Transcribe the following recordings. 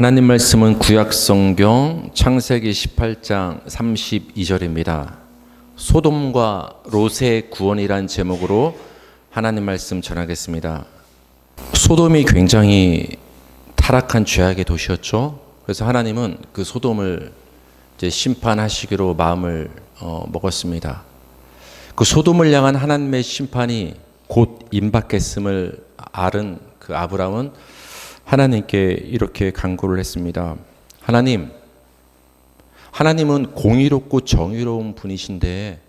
하나님 말씀은 구약성경 창세기 18장 32절입니다. 소돔과 롯의 구원이란 제목으로 하나님 말씀 전하겠습니다. 소돔이 굉장히 타락한 죄악의 도시였죠. 그래서 하나님은 그 소돔을 이제 심판하시기로 마음을 먹었습니다. 그 소돔을 향한 하나님의 심판이 곧 임박했음을 알은 그 아브람은 하나님께 이렇게 간구를 했습니다. 하나님은 공의롭고 정의로운 분이신데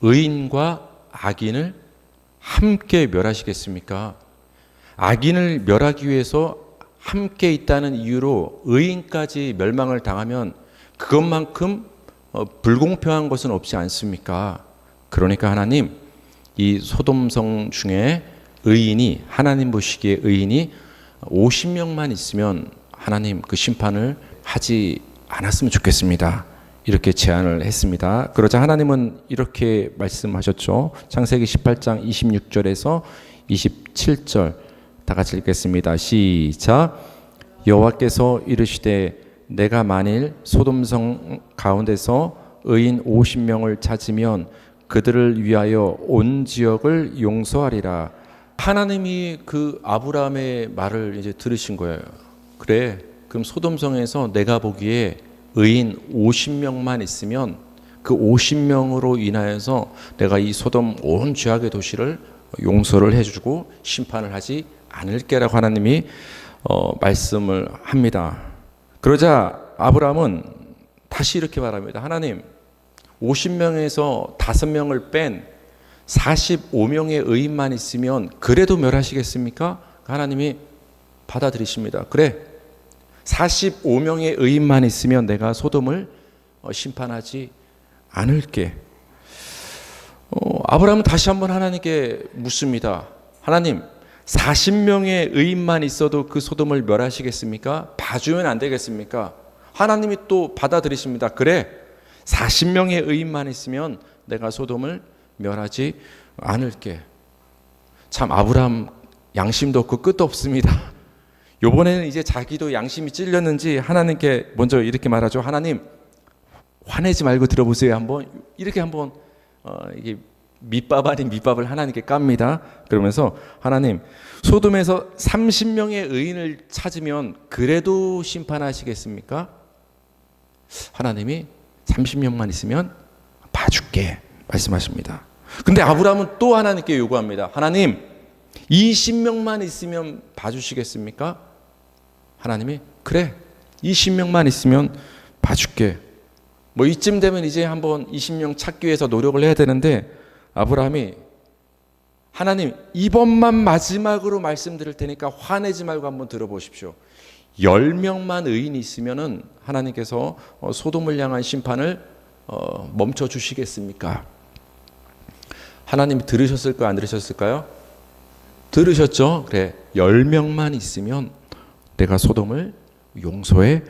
의인과 악인을 함께 멸하시겠습니까? 악인을 멸하기 위해서 함께 있다는 이유로 의인까지 멸망을 당하면 그것만큼 불공평한 것은 없지 않습니까? 그러니까 하나님, 이 소돔성 중에 의인이, 하나님 보시기에 의인이 50명만 있으면 하나님 그 심판을 하지 않았으면 좋겠습니다. 이렇게 제안을 했습니다. 그러자 하나님은 이렇게 말씀하셨죠. 창세기 18장 26절에서 27절 다 같이 읽겠습니다. 시작. 여호와께서 이르시되 내가 만일 소돔성 가운데서 의인 50명을 찾으면 그들을 위하여 온 지역을 용서하리라. 하나님이 그 아브라함의 말을 이제 들으신 거예요. 그래, 그럼 소돔성에서 내가 보기에 의인 50명만 있으면 그 50명으로 인하여서 내가 이 소돔 온 죄악의 도시를 용서를 해주고 심판을 하지 않을게라고 하나님이 말씀을 합니다. 그러자 아브라함은 다시 이렇게 말합니다. 하나님, 50명에서 5명을 뺀 45명의 의인만 있으면 그래도 멸하시겠습니까? 하나님이 받아들이십니다. 그래, 45명의 의인만 있으면 내가 소돔을 심판하지 않을게. 아브라함은 다시 한번 하나님께 묻습니다. 하나님, 40명의 의인만 있어도 그 소돔을 멸하시겠습니까? 봐주면 안 되겠습니까? 하나님이 또 받아들이십니다. 그래, 40명의 의인만 있으면 내가 소돔을 멸하지 않을게. 참 아브라함 양심도 없고 끝도 없습니다. 이번에는 이제 자기도 양심이 찔렸는지 하나님께 먼저 이렇게 말하죠. 하나님, 화내지 말고 들어보세요. 이렇게 한번 이게 밑밥 아닌 밑밥을 하나님께 깝니다. 그러면서 하나님, 소돔에서 30명의 의인을 찾으면 그래도 심판하시겠습니까? 하나님이 30명만 있으면 봐줄게 말씀하십니다. 근데 아브라함은 또 하나님께 요구합니다. 하나님, 20명만 있으면 봐주시겠습니까? 하나님이 그래, 20명만 있으면 봐줄게. 뭐 이쯤 되면 이제 한번 20명 찾기 위해서 노력을 해야 되는데 아브라함이 하나님, 이번만 마지막으로 말씀드릴 테니까 화내지 말고 한번 들어보십시오. 10명만 의인이 있으면은 하나님께서 소돔을 향한 심판을 멈춰 주시겠습니까? 하나님이 들으셨을까요? 안 들으셨을까요? 들으셨죠? 그래, 10명만 있으면 내가 소돔을 용서해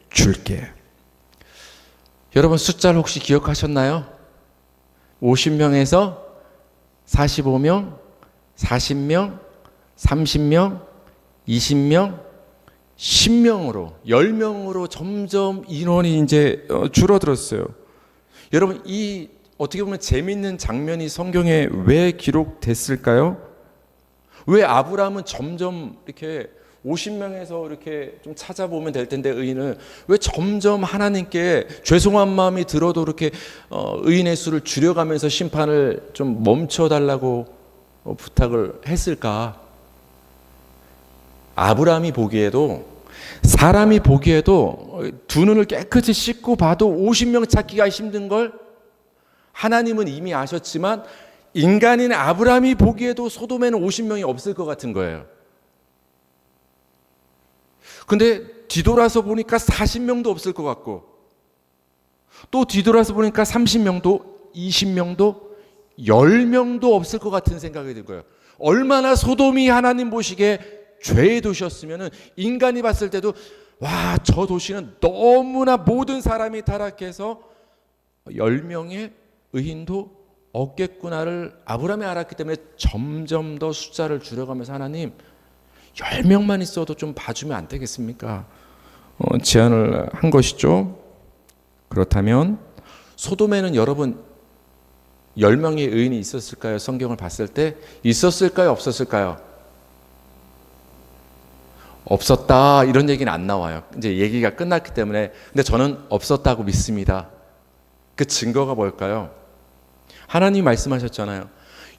줄게. 여러분 숫자를 혹시 기억하셨나요? 50명에서 45명, 40명, 30명, 20명, 10명으로, 10명으로 점점 인원이 이제 줄어들었어요. 여러분, 이 어떻게 보면 재미있는 장면이 성경에 왜 기록됐을까요? 왜 아브라함은 점점 이렇게 50명에서 이렇게 좀 찾아보면 될 텐데 의인을 왜 점점 하나님께 죄송한 마음이 들어도 이렇게 의인의 수를 줄여가면서 심판을 좀 멈춰달라고 부탁을 했을까? 아브라함이 보기에도, 사람이 보기에도 두 눈을 깨끗이 씻고 봐도 50명 찾기가 힘든 걸 하나님은 이미 아셨지만 인간인 아브라함이 보기에도 소돔에는 50명이 없을 것 같은 거예요. 근데 뒤돌아서 보니까 40명도 없을 것 같고, 또 뒤돌아서 보니까 30명도, 20명도, 10명도 없을 것 같은 생각이 든 거예요. 얼마나 소돔이 하나님 보시기에 죄의 도시였으면 인간이 봤을 때도 와, 저 도시는 너무나 모든 사람이 타락해서 10명의 의인도 없겠구나를 아브라함이 알았기 때문에 점점 더 숫자를 줄여가면서 하나님 10명만 있어도 좀 봐주면 안 되겠습니까? 제안을 한 것이죠. 그렇다면 소돔에는 여러분 10명의 의인이 있었을까요? 성경을 봤을 때 있었을까요? 없었을까요? 없었다 이런 얘기는 안 나와요. 이제 얘기가 끝났기 때문에. 근데 저는 없었다고 믿습니다. 그 증거가 뭘까요? 하나님이 말씀하셨잖아요.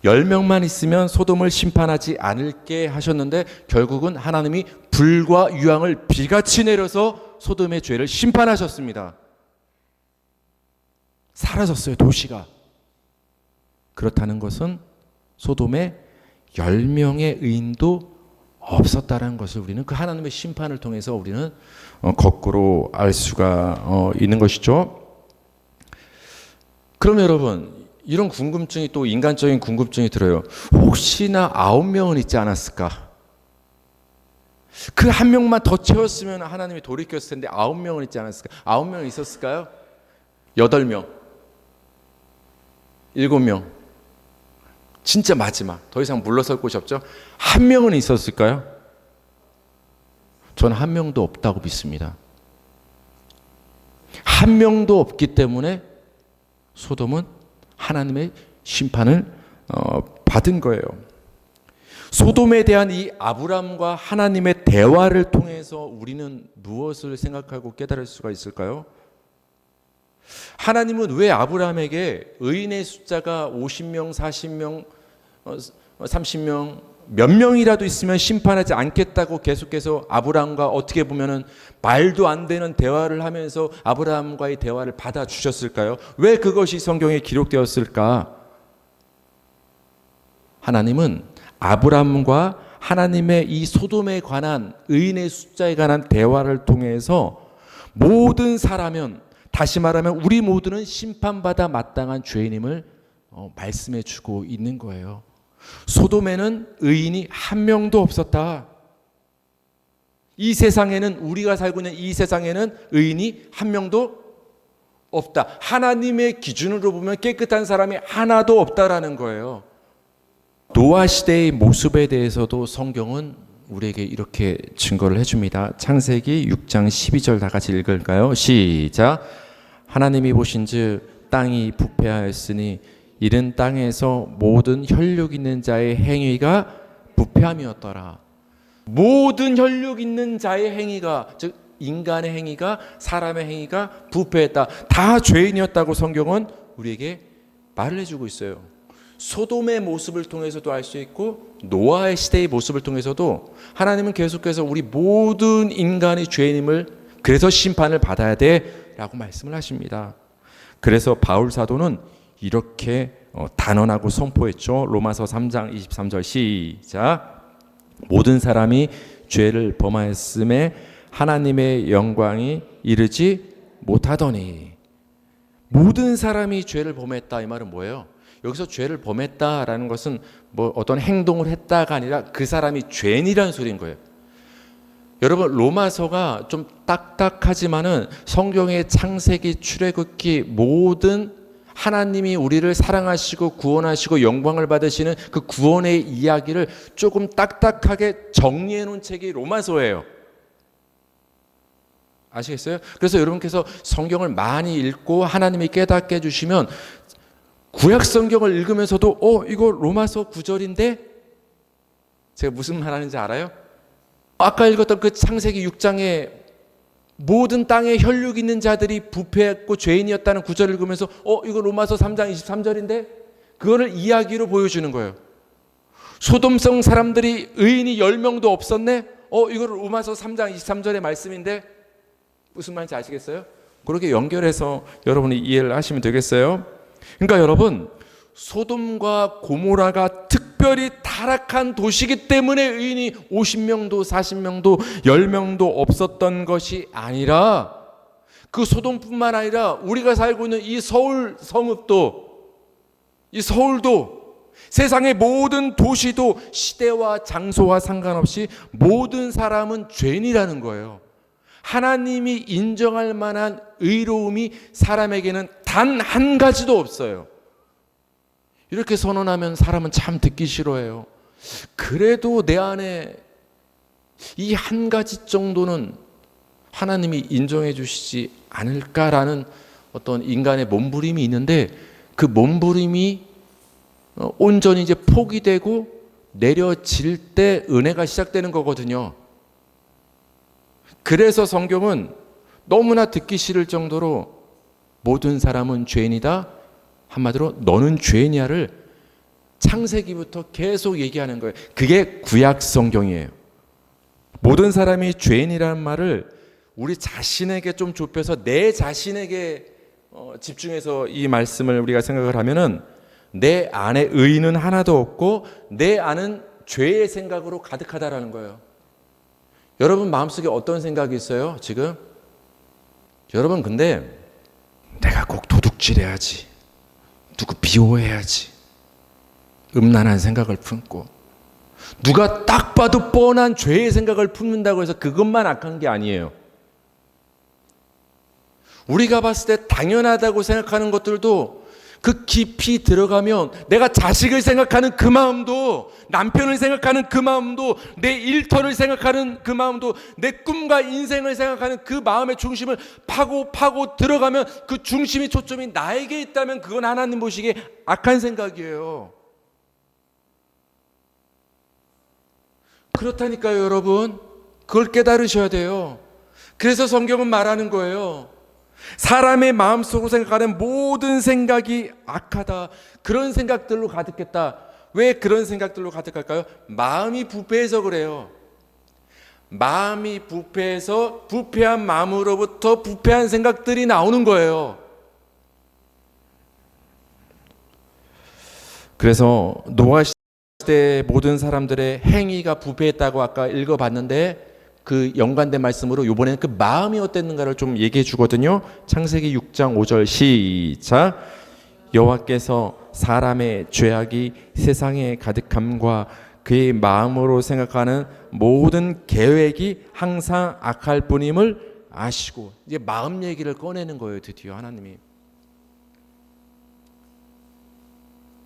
10명만 있으면 소돔을 심판하지 않을게 하셨는데 결국은 하나님이 불과 유황을 비같이 내려서 소돔의 죄를 심판하셨습니다. 사라졌어요, 도시가. 그렇다는 것은 소돔에 10명의 의인도 없었다는 것을 우리는 그 하나님의 심판을 통해서 우리는 거꾸로 알 수가 있는 것이죠. 그럼 여러분, 이런 궁금증이 또 인간적인 궁금증이 들어요. 혹시나 9명은 있지 않았을까? 그 한 명만 더 채웠으면 하나님이 돌이켰을 텐데 9명은 있지 않았을까? 9명 있었을까요? 8명, 7명. 진짜 마지막, 더 이상 물러설 곳이 없죠. 한 명은 있었을까요? 저는 한 명도 없다고 믿습니다. 한 명도 없기 때문에 소돔은 하나님의 심판을 받은 거예요. 소돔에 대한 이 아브람과 하나님의 대화를 통해서 우리는 무엇을 생각하고 깨달을 수가 있을까요? 하나님은 왜 아브람에게 의인의 숫자가 50명, 40명, 30명 몇 명이라도 있으면 심판하지 않겠다고 계속해서 아브람과 어떻게 보면은 말도 안 되는 대화를 하면서 아브람과의 대화를 받아주셨을까요? 왜 그것이 성경에 기록되었을까? 하나님은 아브람과 하나님의 이 소돔에 관한 의인의 숫자에 관한 대화를 통해서 모든 사람은, 다시 말하면 우리 모두는 심판받아 마땅한 죄인임을 말씀해 주고 있는 거예요. 소돔에는 의인이 한 명도 없었다. 이 세상에는, 우리가 살고 있는 이 세상에는 의인이 한 명도 없다. 하나님의 기준으로 보면 깨끗한 사람이 하나도 없다라는 거예요. 노아 시대의 모습에 대해서도 성경은 우리에게 이렇게 증거를 해줍니다. 창세기 6장 12절 다 같이 읽을까요? 시작. 하나님이 보신즉 땅이 부패하였으니 이른 땅에서 모든 혈육 있는 자의 행위가 부패함이었더라. 모든 혈육 있는 자의 행위가, 즉 인간의 행위가, 사람의 행위가 부패했다. 다 죄인이었다고 성경은 우리에게 말을 해주고 있어요. 소돔의 모습을 통해서도 알 수 있고 노아의 시대의 모습을 통해서도 하나님은 계속해서 우리 모든 인간이 죄인임을, 그래서 심판을 받아야 돼 라고 말씀을 하십니다. 그래서 바울 사도는 이렇게 단언하고 선포했죠. 로마서 3장 23절 시작. 모든 사람이 죄를 범하였음에 하나님의 영광이 이르지 못하더니. 모든 사람이 죄를 범했다, 이 말은 뭐예요? 여기서 죄를 범했다라는 것은 뭐 어떤 행동을 했다가 아니라 그 사람이 죄인이라는 소리인 거예요. 여러분, 로마서가 좀 딱딱하지만은 성경의 창세기, 출애굽기 모든 하나님이 우리를 사랑하시고 구원하시고 영광을 받으시는 그 구원의 이야기를 조금 딱딱하게 정리해 놓은 책이 로마서예요. 아시겠어요? 그래서 여러분께서 성경을 많이 읽고 하나님이 깨닫게 해주시면 구약 성경을 읽으면서도 이거 로마서 9절인데 제가 무슨 말 하는지 알아요? 아까 읽었던 그 창세기 6장에 모든 땅에 혈육 있는 자들이 부패했고 죄인이었다는 구절을 읽으면서 이거 로마서 3장 23절인데 그거를 이야기로 보여주는 거예요. 소돔성 사람들이 의인이 10명도 없었네? 이거 로마서 3장 23절의 말씀인데 무슨 말인지 아시겠어요? 그렇게 연결해서 여러분이 이해를 하시면 되겠어요? 그러니까 여러분, 소돔과 고모라가 특별히 타락한 도시이기 때문에 의인이 50명도 40명도 10명도 없었던 것이 아니라 그 소돔뿐만 아니라 우리가 살고 있는 이 서울 성읍도, 이 서울도, 세상의 모든 도시도 시대와 장소와 상관없이 모든 사람은 죄인이라는 거예요. 하나님이 인정할 만한 의로움이 사람에게는 단 한 가지도 없어요. 이렇게 선언하면 사람은 참 듣기 싫어해요. 그래도 내 안에 이 한 가지 정도는 하나님이 인정해 주시지 않을까라는 어떤 인간의 몸부림이 있는데, 그 몸부림이 온전히 이제 포기되고 내려질 때 은혜가 시작되는 거거든요. 그래서 성경은 너무나 듣기 싫을 정도로 모든 사람은 죄인이다, 한마디로 너는 죄인이야를 창세기부터 계속 얘기하는 거예요. 그게 구약 성경이에요. 모든 사람이 죄인이라는 말을 우리 자신에게 좀 좁혀서 내 자신에게 집중해서 이 말씀을 우리가 생각을 하면은, 내 안에 의인은 하나도 없고 내 안은 죄의 생각으로 가득하다라는 거예요. 여러분 마음속에 어떤 생각이 있어요 지금? 여러분 근데 내가 꼭 도둑질해야지, 누구 비호해야지, 음란한 생각을 품고, 누가 딱 봐도 뻔한 죄의 생각을 품는다고 해서 그것만 악한 게 아니에요. 우리가 봤을 때 당연하다고 생각하는 것들도 그 깊이 들어가면 내가 자식을 생각하는 그 마음도, 남편을 생각하는 그 마음도, 내 일터를 생각하는 그 마음도, 내 꿈과 인생을 생각하는 그 마음의 중심을 파고 들어가면, 그 중심이 초점이 나에게 있다면 그건 하나님 보시기에 악한 생각이에요. 그렇다니까요 여러분. 그걸 깨달으셔야 돼요. 그래서 성경은 말하는 거예요. 사람의 마음속으로 생각하는 모든 생각이 악하다. 그런 생각들로 가득했다. 왜 그런 생각들로 가득할까요? 마음이 부패해서 그래요. 마음이 부패해서 부패한 마음으로부터 부패한 생각들이 나오는 거예요. 그래서 노아 시대 모든 사람들의 행위가 부패했다고 아까 읽어봤는데, 그 연관된 말씀으로 이번에는 그 마음이 어땠는가를 좀 얘기해 주거든요. 창세기 6장 5절 시작. 여호와께서 사람의 죄악이 세상에 가득함과 그의 마음으로 생각하는 모든 계획이 항상 악할 뿐임을 아시고, 이제 마음 얘기를 꺼내는 거예요. 드디어 하나님이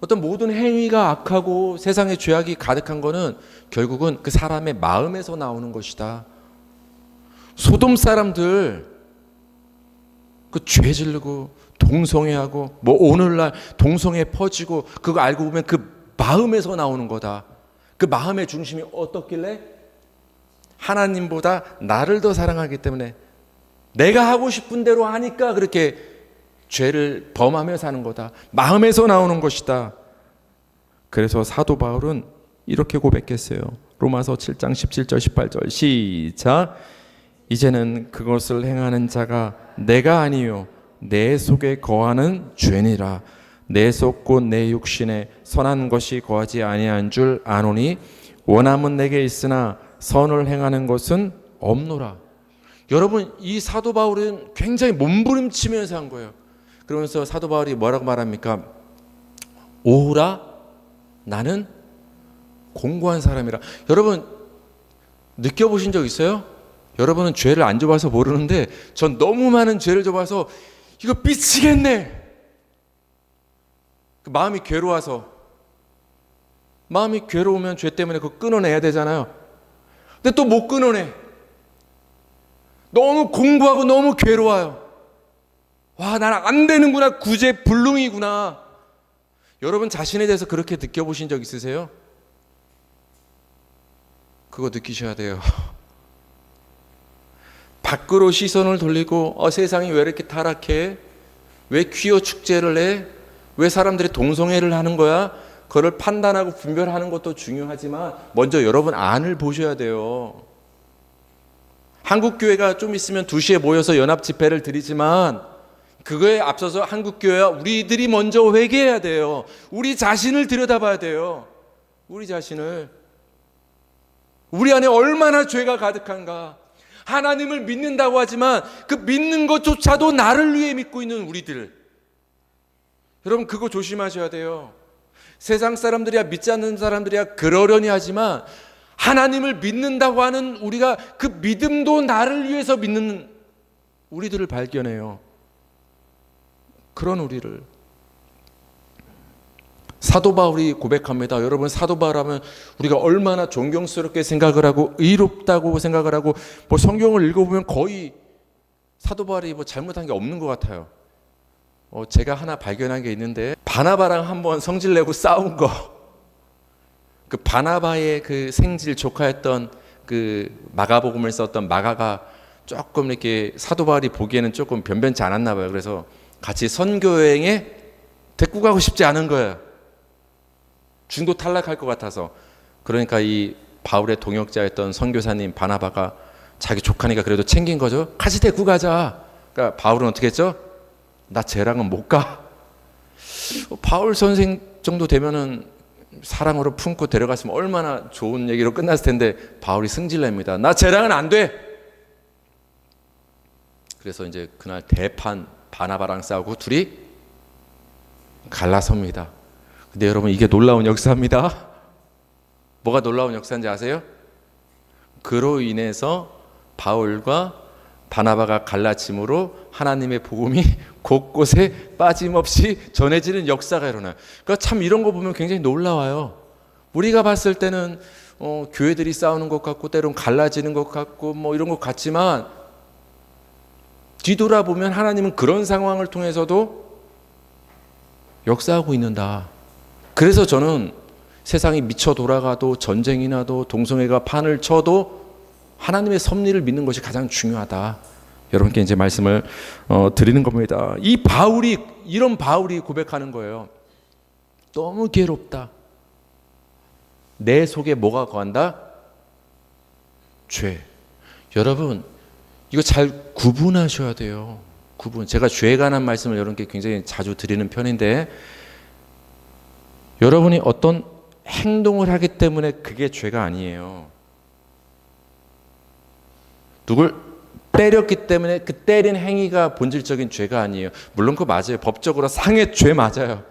어떤 모든 행위가 악하고 세상에 죄악이 가득한 거는 결국은 그 사람의 마음에서 나오는 것이다. 소돔 사람들 그 죄 지르고 동성애하고 뭐 오늘날 동성애 퍼지고, 그거 알고 보면 그 마음에서 나오는 거다. 그 마음의 중심이 어떻길래? 하나님보다 나를 더 사랑하기 때문에 내가 하고 싶은 대로 하니까 그렇게 죄를 범하며 사는 거다. 마음에서 나오는 것이다. 그래서 사도 바울은 이렇게 고백했어요. 로마서 7장 17절 18절 시작. 이제는 그것을 행하는 자가 내가 아니요 내 속에 거하는 죄니라. 내 속 곧 내 육신에 선한 것이 거하지 아니한 줄 아노니 원함은 내게 있으나 선을 행하는 것은 없노라. 여러분 이 사도 바울은 굉장히 몸부림치면서 한 거예요. 그러면서 사도 바울이 뭐라고 말합니까? 오후라 나는 공고한 사람이라. 여러분 느껴보신 적 있어요? 여러분은 죄를 안 져봐서 모르는데 전 너무 많은 죄를 져봐서 이거 미치겠네. 그 마음이 괴로워서, 마음이 괴로우면 죄 때문에 그거 끊어내야 되잖아요. 근데 또 못 끊어내. 너무 공부하고 너무 괴로워요. 와, 나는 안 되는구나. 구제불능이구나. 여러분 자신에 대해서 그렇게 느껴보신 적 있으세요? 그거 느끼셔야 돼요. 밖으로 시선을 돌리고 세상이 왜 이렇게 타락해? 왜 퀴어 축제를 해? 왜 사람들이 동성애를 하는 거야? 그걸 판단하고 분별하는 것도 중요하지만 먼저 여러분 안을 보셔야 돼요. 한국교회가 좀 있으면 2시에 모여서 연합집회를 드리지만 그거에 앞서서 한국교회와 우리들이 먼저 회개해야 돼요. 우리 자신을 들여다봐야 돼요. 우리 자신을. 우리 안에 얼마나 죄가 가득한가. 하나님을 믿는다고 하지만 그 믿는 것조차도 나를 위해 믿고 있는 우리들. 여러분 그거 조심하셔야 돼요. 세상 사람들이야 믿지 않는 사람들이야 그러려니 하지만 하나님을 믿는다고 하는 우리가 그 믿음도 나를 위해서 믿는 우리들을 발견해요. 그런 우리를. 사도 바울이 고백합니다. 여러분, 사도 바울 하면 우리가 얼마나 존경스럽게 생각을 하고 의롭다고 생각을 하고 뭐 성경을 읽어보면 거의 사도 바울이 뭐 잘못한 게 없는 것 같아요. 제가 하나 발견한 게 있는데, 바나바랑 한번 성질내고 싸운 거, 그 바나바의 그 생질 조카였던 그 마가복음을 썼던 마가가 조금 이렇게 사도 바울이 보기에는 조금 변변치 않았나 봐요. 그래서 같이 선교여행에 데리고 가고 싶지 않은 거예요. 중도 탈락할 것 같아서. 그러니까 이 바울의 동역자였던 선교사님 바나바가 자기 조카니까 그래도 챙긴 거죠. 같이 데리고 가자. 그러니까 바울은 어떻게 했죠? 나 쟤랑은 못 가. 바울 선생 정도 되면은 사랑으로 품고 데려갔으면 얼마나 좋은 얘기로 끝났을 텐데 바울이 승질냅니다. 나 쟤랑은 안 돼. 그래서 이제 그날 대판 바나바랑 싸우고 둘이 갈라섭니다. 근데 여러분, 이게 놀라운 역사입니다. 뭐가 놀라운 역사인지 아세요? 그로 인해서 바울과 바나바가 갈라짐으로 하나님의 복음이 곳곳에 빠짐없이 전해지는 역사가 일어나요. 그러니까 참 이런 거 보면 굉장히 놀라워요. 우리가 봤을 때는 교회들이 싸우는 것 같고 때론 갈라지는 것 같고 뭐 이런 것 같지만, 뒤돌아보면 하나님은 그런 상황을 통해서도 역사하고 있는다. 그래서 저는 세상이 미쳐 돌아가도 전쟁이 나도 동성애가 판을 쳐도 하나님의 섭리를 믿는 것이 가장 중요하다. 여러분께 이제 말씀을 드리는 겁니다. 이런 바울이 고백하는 거예요. 너무 괴롭다. 내 속에 뭐가 거한다? 죄. 여러분, 이거 잘 구분하셔야 돼요. 제가 죄에 관한 말씀을 여러분께 굉장히 자주 드리는 편인데, 여러분이 어떤 행동을 하기 때문에 그게 죄가 아니에요. 누굴 때렸기 때문에 그 때린 행위가 본질적인 죄가 아니에요. 물론 그거 맞아요. 법적으로 상해 죄 맞아요.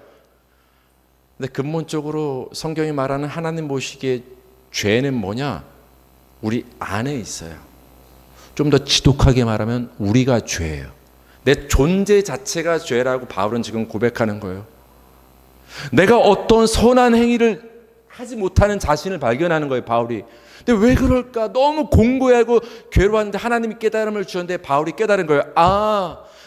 근데 근본적으로 성경이 말하는 하나님 보시기에 죄는 뭐냐? 우리 안에 있어요. 좀 더 지독하게 말하면 우리가 죄예요. 내 존재 자체가 죄라고 바울은 지금 고백하는 거예요. 내가 어떤 선한 행위를 하지 못하는 자신을 발견하는 거예요, 바울이. 근데 왜 그럴까? 너무 공고하고 괴로웠는데 하나님이 깨달음을 주셨는데 바울이 깨달은 거예요.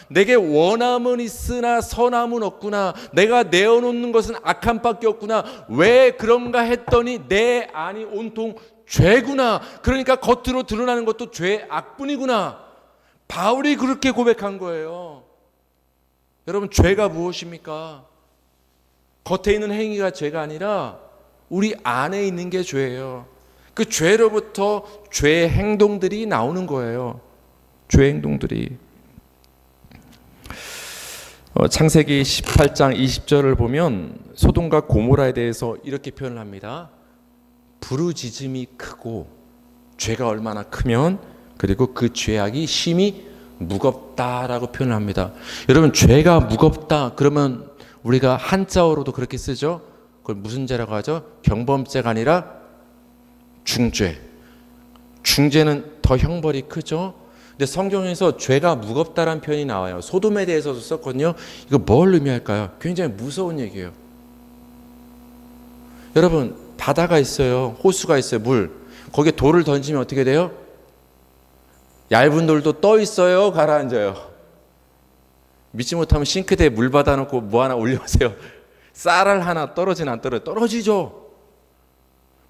내게 원함은 있으나 선함은 없구나. 내가 내어놓는 것은 악한 밖에 없구나. 왜 그런가 했더니 내 안이 온통 죄구나. 그러니까 겉으로 드러나는 것도 죄의 악뿐이구나. 바울이 그렇게 고백한 거예요. 여러분, 죄가 무엇입니까? 겉에 있는 행위가 죄가 아니라 우리 안에 있는 게 죄예요. 그 죄로부터 죄의 행동들이 나오는 거예요. 죄의 행동들이. 창세기 18장 20절을 보면 소돔과 고모라에 대해서 이렇게 표현을 합니다. 부르짖음이 크고 죄가 얼마나 크면 그리고 그 죄악이 심히 무겁다라고 표현을 합니다. 여러분, 죄가 무겁다 그러면 우리가 한자어로도 그렇게 쓰죠. 그걸 무슨 죄라고 하죠? 경범죄가 아니라 중죄. 중죄는 더 형벌이 크죠. 근데 성경에서 죄가 무겁다라는 표현이 나와요. 소돔에 대해서도 썼거든요. 이거 뭘 의미할까요? 굉장히 무서운 얘기예요. 여러분, 바다가 있어요. 호수가 있어요. 물. 거기에 돌을 던지면 어떻게 돼요? 얇은 돌도 떠 있어요? 가라앉아요? 믿지 못하면 싱크대에 물 받아놓고 뭐 하나 올려보세요. 쌀알 하나 떨어지나 안 떨어져요? 떨어지죠.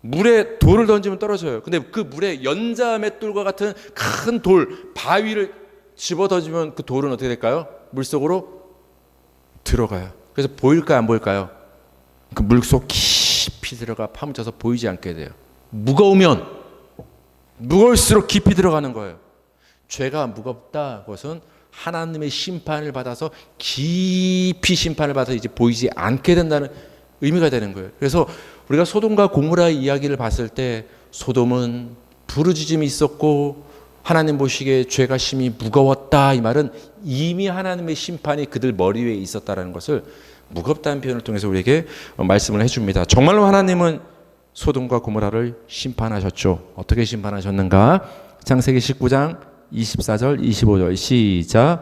물에 돌을 던지면 떨어져요. 근데 그 물에 연자 맷돌과 같은 큰 돌, 바위를 집어 던지면 그 돌은 어떻게 될까요? 물속으로 들어가요. 그래서 보일까요? 안 보일까요? 그 물속 깊이 들어가 파묻혀서 보이지 않게 돼요. 무거우면 무거울수록 깊이 들어가는 거예요. 죄가 무겁다. 그것은 하나님의 심판을 받아서 깊이 심판을 받아서 이제 보이지 않게 된다는 의미가 되는 거예요. 그래서 우리가 소돔과 고모라의 이야기를 봤을 때 소돔은 부르짖음이 있었고 하나님 보시기에 죄가 심히 무거웠다. 이 말은 이미 하나님의 심판이 그들 머리 위에 있었다는 것을 무겁다는 표현을 통해서 우리에게 말씀을 해줍니다. 정말로 하나님은 소돔과 고모라를 심판하셨죠. 어떻게 심판하셨는가? 창세기 19장 24절 25절 시작.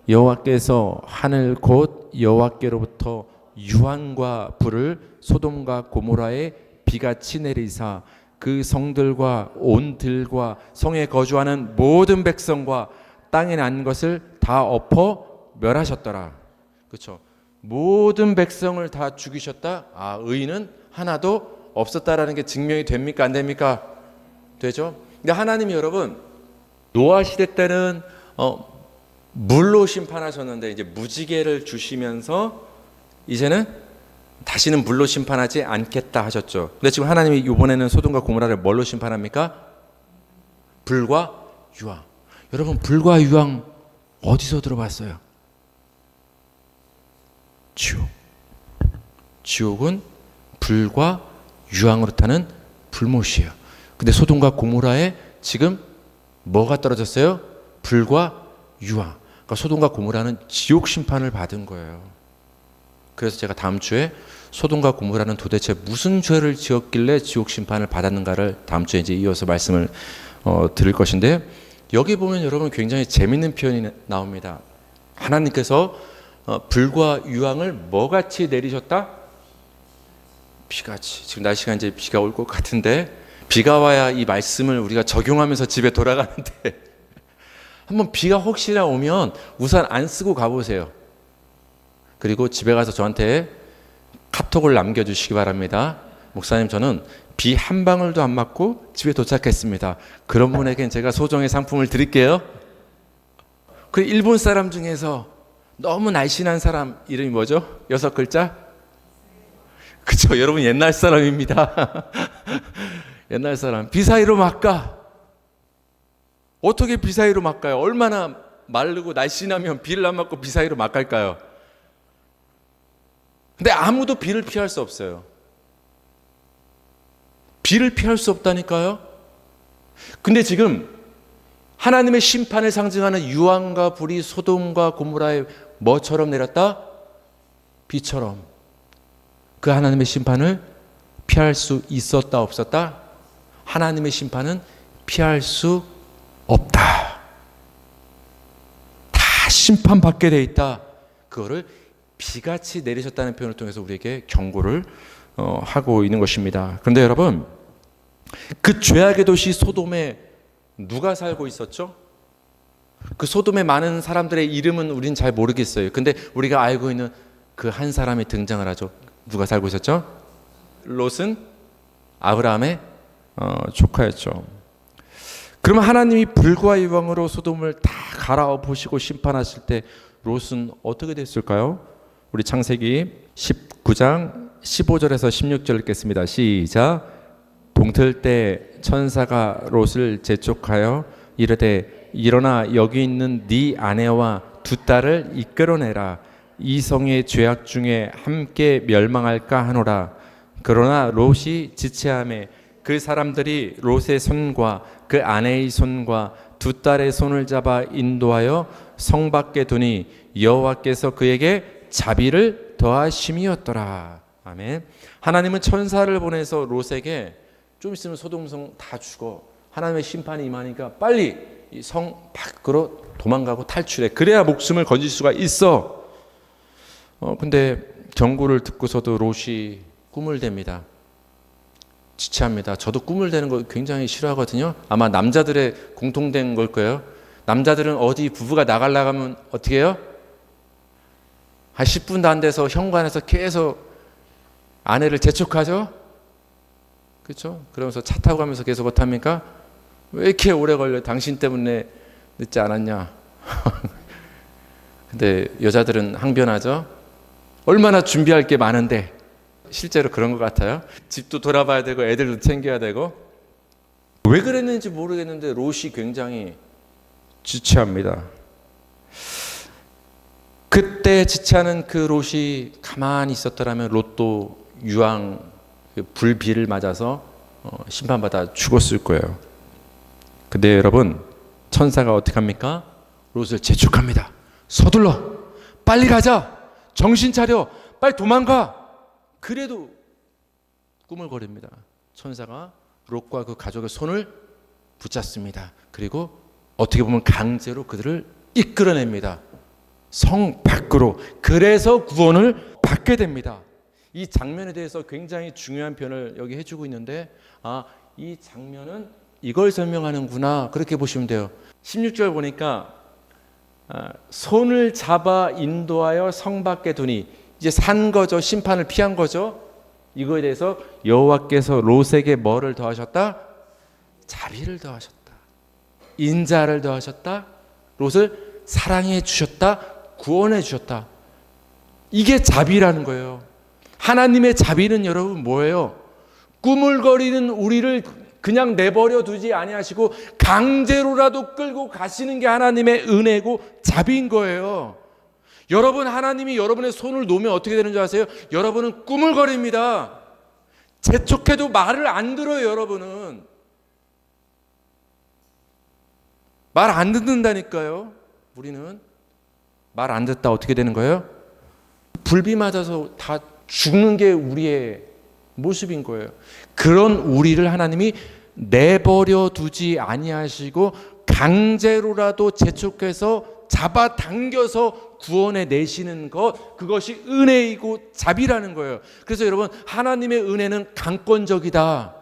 여호와께서 하늘 곧 여호와께로부터 유황과 불을 소돔과 고모라에 비같이 내리사 그 성들과 온 들과 성에 거주하는 모든 백성과 땅에 난 것을 다 엎어 멸하셨더라. 그렇죠? 모든 백성을 다 죽이셨다. 의인은 하나도 없었다라는 게 증명이 됩니까? 안 됩니까? 되죠? 근데 하나님이 여러분 노아 시대 때는 물로 심판하셨는데 이제 무지개를 주시면서 이제는 다시는 물로 심판하지 않겠다 하셨죠. 근데 지금 하나님이 이번에는 소돔과 고모라를 뭘로 심판합니까? 불과 유황. 여러분 불과 유황 어디서 들어봤어요? 지옥. 지옥은 불과 유황으로 타는 불못이에요. 근데 소돔과 고모라에 지금 뭐가 떨어졌어요? 불과 유황. 그러니까 소돔과 고모라는 지옥 심판을 받은 거예요. 그래서 제가 다음 주에 소돔과 고모라는 도대체 무슨 죄를 지었길래 지옥 심판을 받았는가를 다음 주에 이제 이어서 말씀을 드릴 것인데, 여기 보면 여러분 굉장히 재밌는 표현이 나옵니다. 하나님께서 불과 유황을 뭐같이 내리셨다? 비같이. 지금 날씨가 이제 비가 올 것 같은데, 비가 와야 이 말씀을 우리가 적용하면서 집에 돌아가는데 한번 비가 혹시나 오면 우산 안 쓰고 가보세요. 그리고 집에 가서 저한테 카톡을 남겨주시기 바랍니다. 목사님, 저는 비 한 방울도 안 맞고 집에 도착했습니다. 그런 분에겐 제가 소정의 상품을 드릴게요. 그 일본 사람 중에서 너무 날씬한 사람 이름이 뭐죠? 6글자? 그쵸, 여러분 옛날 사람입니다. 옛날 사람. 비 사이로 막가. 어떻게 비 사이로 막가요? 얼마나 마르고 날씬하면 비를 안 맞고 비 사이로 막갈까요? 근데 아무도 비를 피할 수 없어요. 비를 피할 수 없다니까요. 근데 지금 하나님의 심판을 상징하는 유황과 불이 소돔과 고모라에 뭐처럼 내렸다? 비처럼. 그 하나님의 심판을 피할 수 있었다 없었다? 하나님의 심판은 피할 수 없다. 다 심판받게 돼 있다. 그거를 비같이 내리셨다는 표현을 통해서 우리에게 경고를 하고 있는 것입니다. 그런데 여러분, 그 죄악의 도시 소돔에 누가 살고 있었죠? 그 소돔의 많은 사람들의 이름은 우리는 잘 모르겠어요. 근데 우리가 알고 있는 그 한 사람이 등장을 하죠. 누가 살고 있었죠? 롯은 아브라함의 조카였죠. 그러면 하나님이 불과 유황으로 소돔을 다 갈아엎으시고 심판하실 때 롯은 어떻게 됐을까요? 우리 창세기 19장 15절에서 16절 읽겠습니다. 시작. 동틀 때 천사가 롯을 재촉하여 이르되 일어나 여기 있는 네 아내와 두 딸을 이끌어내라. 이 성의 죄악 중에 함께 멸망할까 하노라. 그러나 롯이 지체하매 그 사람들이 롯의 손과 그 아내의 손과 두 딸의 손을 잡아 인도하여 성 밖에 두니 여호와께서 그에게 자비를 더하심이었더라. 아멘. 하나님은 천사를 보내서 롯에게 좀 있으면 소돔성 다 죽어, 하나님의 심판이 임하니까 빨리 이 성 밖으로 도망가고 탈출해. 그래야 목숨을 건질 수가 있어. 근데 경고를 듣고서도 롯이 꿈을 댑니다. 지체합니다. 저도 꿈을 대는 거 굉장히 싫어하거든요. 아마 남자들의 공통된 걸 거예요. 남자들은 어디 부부가 나가려고 하면 어떻게 해요? 한 10분도 안 돼서 현관에서 계속 아내를 재촉하죠. 그렇죠? 그러면서 차 타고 가면서 계속 어떡합니까? 왜 이렇게 오래 걸려? 당신 때문에 늦지 않았냐? 근데 여자들은 항변하죠. 얼마나 준비할 게 많은데. 실제로 그런 것 같아요. 집도 돌아봐야 되고 애들도 챙겨야 되고. 왜 그랬는지 모르겠는데 롯이 굉장히 지체합니다. 그때 지체하는 그 롯이 가만히 있었더라면 롯도 유황 불비를 맞아서 심판받아 죽었을 거예요. 근데 여러분, 천사가 어떻게 합니까? 롯을 재촉합니다. 서둘러, 빨리 가자, 정신 차려, 빨리 도망가. 그래도 꾸물거립니다. 천사가 롯과 그 가족의 손을 붙잡습니다. 그리고 어떻게 보면 강제로 그들을 이끌어냅니다. 성 밖으로. 그래서 구원을 받게 됩니다. 이 장면에 대해서 굉장히 중요한 표현을 여기 해주고 있는데 이 장면은 이걸 설명하는구나 그렇게 보시면 돼요. 16절 보니까 손을 잡아 인도하여 성 밖에 두니 이제 산 거죠. 심판을 피한 거죠. 이거에 대해서 여호와께서 롯에게 뭐를 더하셨다? 자비를 더하셨다. 인자를 더하셨다. 롯을 사랑해 주셨다. 구원해 주셨다. 이게 자비라는 거예요. 하나님의 자비는 여러분 뭐예요? 꾸물거리는 우리를 그냥 내버려 두지 아니하시고 강제로라도 끌고 가시는 게 하나님의 은혜고 자비인 거예요. 여러분, 하나님이 여러분의 손을 놓으면 어떻게 되는 줄 아세요? 여러분은 꾸물거립니다. 재촉해도 말을 안 들어요. 여러분은 말 안 듣는다니까요. 우리는 말 안 듣다 어떻게 되는 거예요? 불비 맞아서 다 죽는 게 우리의 모습인 거예요. 그런 우리를 하나님이 내버려 두지 아니하시고 강제로라도 재촉해서 잡아당겨서 구원해 내시는 것, 그것이 은혜이고 자비라는 거예요. 그래서 여러분, 하나님의 은혜는 강권적이다.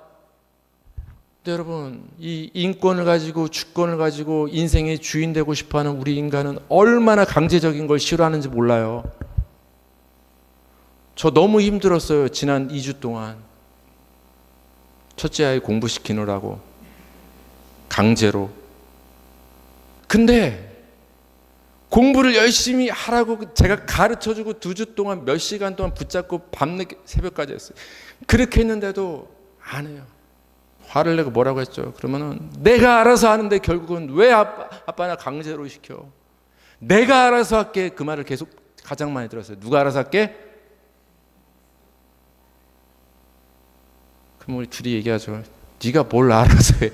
근데 여러분, 이 인권을 가지고 주권을 가지고 인생의 주인 되고 싶어하는 우리 인간은 얼마나 강제적인 걸 싫어하는지 몰라요. 저 너무 힘들었어요. 지난 2주 동안 첫째 아이 공부시키느라고 강제로. 근데 공부를 열심히 하라고 제가 가르쳐주고 2주 동안 몇 시간 동안 붙잡고 밤늦게 새벽까지 했어요. 그렇게 했는데도 안 해요. 화를 내고 뭐라고 했죠. 그러면은 내가 알아서 하는데 결국은 왜 아빠 나 강제로 시켜. 내가 알아서 할게. 그 말을 계속 가장 많이 들었어요. 누가 알아서 할게? 그럼 우리 둘이 얘기하죠. 네가 뭘 알아서 해.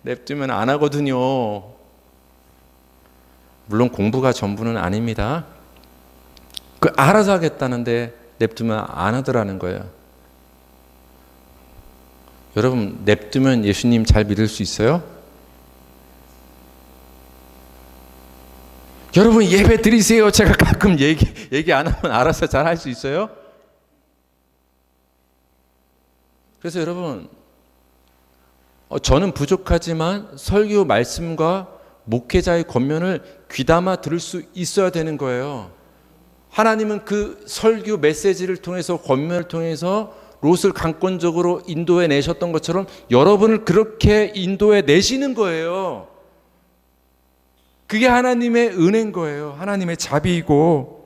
냅두면 안 하거든요. 물론 공부가 전부는 아닙니다. 그 알아서 하겠다는데 냅두면 안 하더라는 거예요. 여러분, 냅두면 예수님 잘 믿을 수 있어요? 여러분, 예배 드리세요. 제가 가끔 얘기 안 하면 알아서 잘 할 수 있어요? 그래서 여러분, 저는 부족하지만 설교 말씀과 목회자의 권면을 귀담아 들을 수 있어야 되는 거예요. 하나님은 그 설교 메시지를 통해서 권면을 통해서 롯을 강권적으로 인도해 내셨던 것처럼 여러분을 그렇게 인도해 내시는 거예요. 그게 하나님의 은혜인 거예요. 하나님의 자비이고.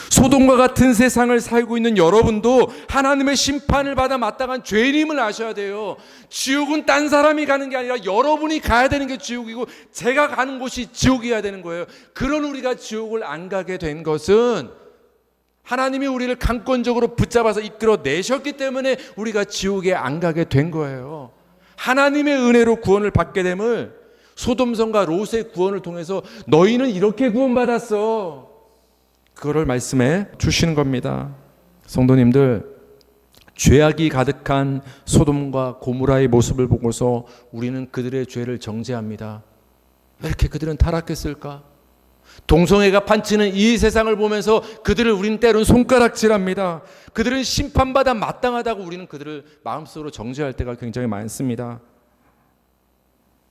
소돔과 같은 세상을 살고 있는 여러분도 하나님의 심판을 받아 마땅한 죄인임을 아셔야 돼요. 지옥은 딴 사람이 가는 게 아니라 여러분이 가야 되는 게 지옥이고 제가 가는 곳이 지옥이어야 되는 거예요. 그런 우리가 지옥을 안 가게 된 것은 하나님이 우리를 강권적으로 붙잡아서 이끌어 내셨기 때문에 우리가 지옥에 안 가게 된 거예요. 하나님의 은혜로 구원을 받게 됨을 소돔성과 롯의 구원을 통해서 너희는 이렇게 구원받았어. 그거를 말씀해 주시는 겁니다. 성도님들, 죄악이 가득한 소돔과 고모라의 모습을 보고서 우리는 그들의 죄를 정죄합니다. 왜 이렇게 그들은 타락했을까? 동성애가 판치는 이 세상을 보면서 그들을 우리는 때로는 손가락질합니다. 그들은 심판받아 마땅하다고 우리는 그들을 마음속으로 정죄할 때가 굉장히 많습니다.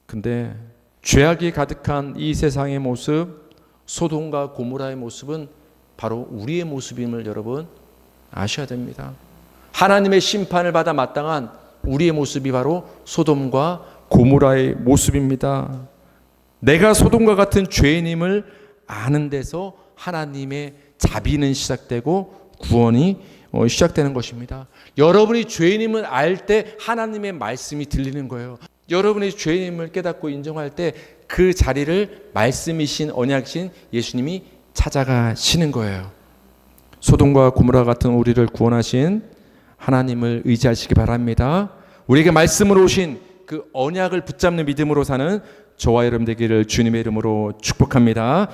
근데 죄악이 가득한 이 세상의 모습, 소돔과 고모라의 모습은 바로 우리의 모습임을 여러분 아셔야 됩니다. 하나님의 심판을 받아 마땅한 우리의 모습이 바로 소돔과 고모라의 모습입니다. 내가 소돔과 같은 죄인임을 아는 데서 하나님의 자비는 시작되고 구원이 시작되는 것입니다. 여러분이 죄인임을 알 때 하나님의 말씀이 들리는 거예요. 여러분이 죄인임을 깨닫고 인정할 때 그 자리를 말씀이신 언약이신 예수님이 찾아가시는 거예요. 소돔과 고모라 같은 우리를 구원하신 하나님을 의지하시기 바랍니다. 우리에게 말씀으로 오신 그 언약을 붙잡는 믿음으로 사는 저와 여러분 되기를 주님의 이름으로 축복합니다.